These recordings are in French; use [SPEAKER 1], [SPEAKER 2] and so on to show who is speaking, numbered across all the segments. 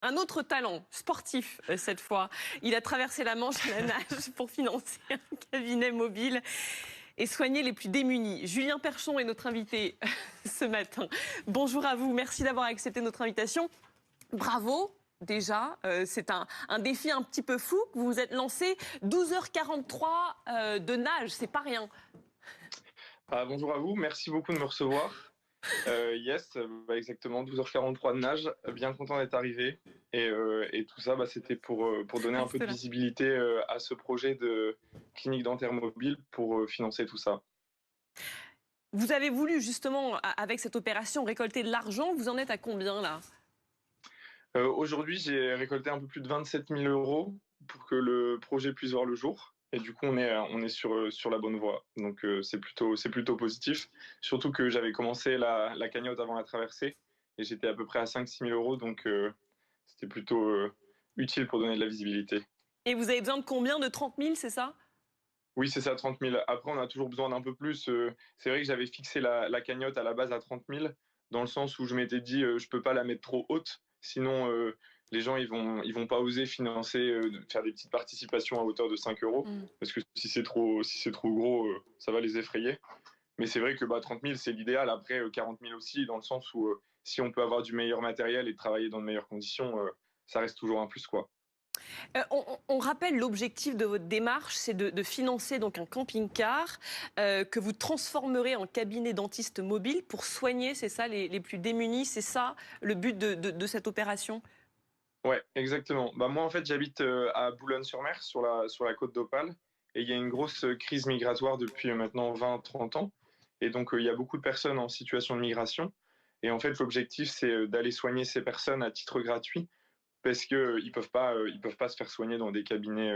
[SPEAKER 1] un autre talent sportif cette fois. Il a traversé la Manche à la nage pour financer un cabinet mobile et soigner les plus démunis. Julien Perchon est notre invité ce matin. Bonjour à vous, merci d'avoir accepté notre invitation. Bravo. Déjà, c'est un défi un petit peu fou que vous vous êtes lancé. 12h43 de nage, c'est pas rien.
[SPEAKER 2] Bonjour à vous, merci beaucoup de me recevoir. Exactement, 12h43 de nage, bien content d'être arrivé. Et tout ça, c'était pour donner un peu de
[SPEAKER 1] Reste là.
[SPEAKER 2] visibilité à ce projet de clinique dentaire mobile pour financer tout ça.
[SPEAKER 1] Vous avez voulu justement, avec cette opération, récolter de l'argent. Vous en êtes à combien là?
[SPEAKER 2] Aujourd'hui, j'ai récolté un peu plus de 27 000 euros pour que le projet puisse voir le jour. Et du coup, on est sur la bonne voie. Donc, c'est plutôt positif. Surtout que j'avais commencé la cagnotte avant la traversée et j'étais à peu près à 5 000 6 000 euros. Donc, c'était plutôt utile pour donner de la visibilité.
[SPEAKER 1] Et vous avez besoin de combien? De 30 000, c'est ça?
[SPEAKER 2] Oui, c'est ça, 30 000. Après, on a toujours besoin d'un peu plus. C'est vrai que j'avais fixé la cagnotte à la base à 30 000, dans le sens où je m'étais dit, je peux pas la mettre trop haute, sinon les gens ils vont pas oser financer, faire des petites participations à hauteur de 5 euros,
[SPEAKER 1] Mm.
[SPEAKER 2] parce que si c'est trop gros, ça va les effrayer. Mais c'est vrai que 30 000, c'est l'idéal. Après, 40 000 aussi, dans le sens où si on peut avoir du meilleur matériel et travailler dans de meilleures conditions, ça reste toujours un plus, quoi.
[SPEAKER 1] On rappelle l'objectif de votre démarche, c'est de financer donc un camping-car que vous transformerez en cabinet dentiste mobile pour soigner, c'est ça, les plus démunis. C'est ça le but de cette opération?
[SPEAKER 2] Ouais, exactement. Moi, en fait, j'habite à Boulogne-sur-Mer, sur la côte d'Opale, et il y a une grosse crise migratoire depuis maintenant 20-30 ans. Et donc, il y a beaucoup de personnes en situation de migration. Et en fait, l'objectif, c'est d'aller soigner ces personnes à titre gratuit, parce que ils peuvent pas se faire soigner dans des cabinets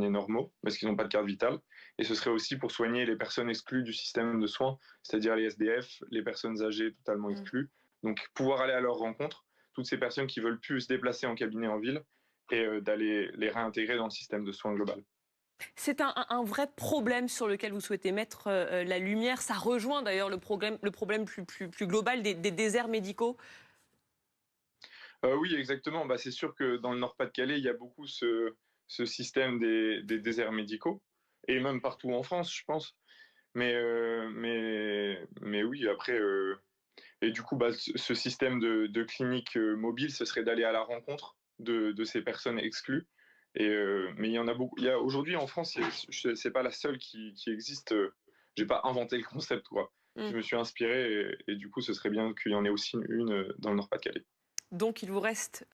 [SPEAKER 2] normaux, parce qu'ils n'ont pas de carte vitale. Et ce serait aussi pour soigner les personnes exclues du système de soins, c'est-à-dire les SDF, les personnes âgées totalement exclues. Donc, pouvoir aller à leur rencontre, toutes ces personnes qui veulent plus se déplacer en cabinet en ville, et d'aller les réintégrer dans le système de soins global.
[SPEAKER 1] C'est un vrai problème sur lequel vous souhaitez mettre la lumière. Ça rejoint d'ailleurs le problème plus global des déserts médicaux.
[SPEAKER 2] Oui, exactement. C'est sûr que dans le Nord-Pas-de-Calais, il y a beaucoup ce système des déserts médicaux, et même partout en France, je pense. Mais oui, après, et du coup, ce système de clinique mobile, ce serait d'aller à la rencontre de ces personnes exclues. Mais il y en a beaucoup. Aujourd'hui en France, c'est pas la seule qui existe. J'ai pas inventé le concept, quoi.
[SPEAKER 1] Mm.
[SPEAKER 2] Je me suis inspiré et du coup, ce serait bien qu'il y en ait aussi une dans le Nord-Pas-de-Calais.
[SPEAKER 1] Donc il vous reste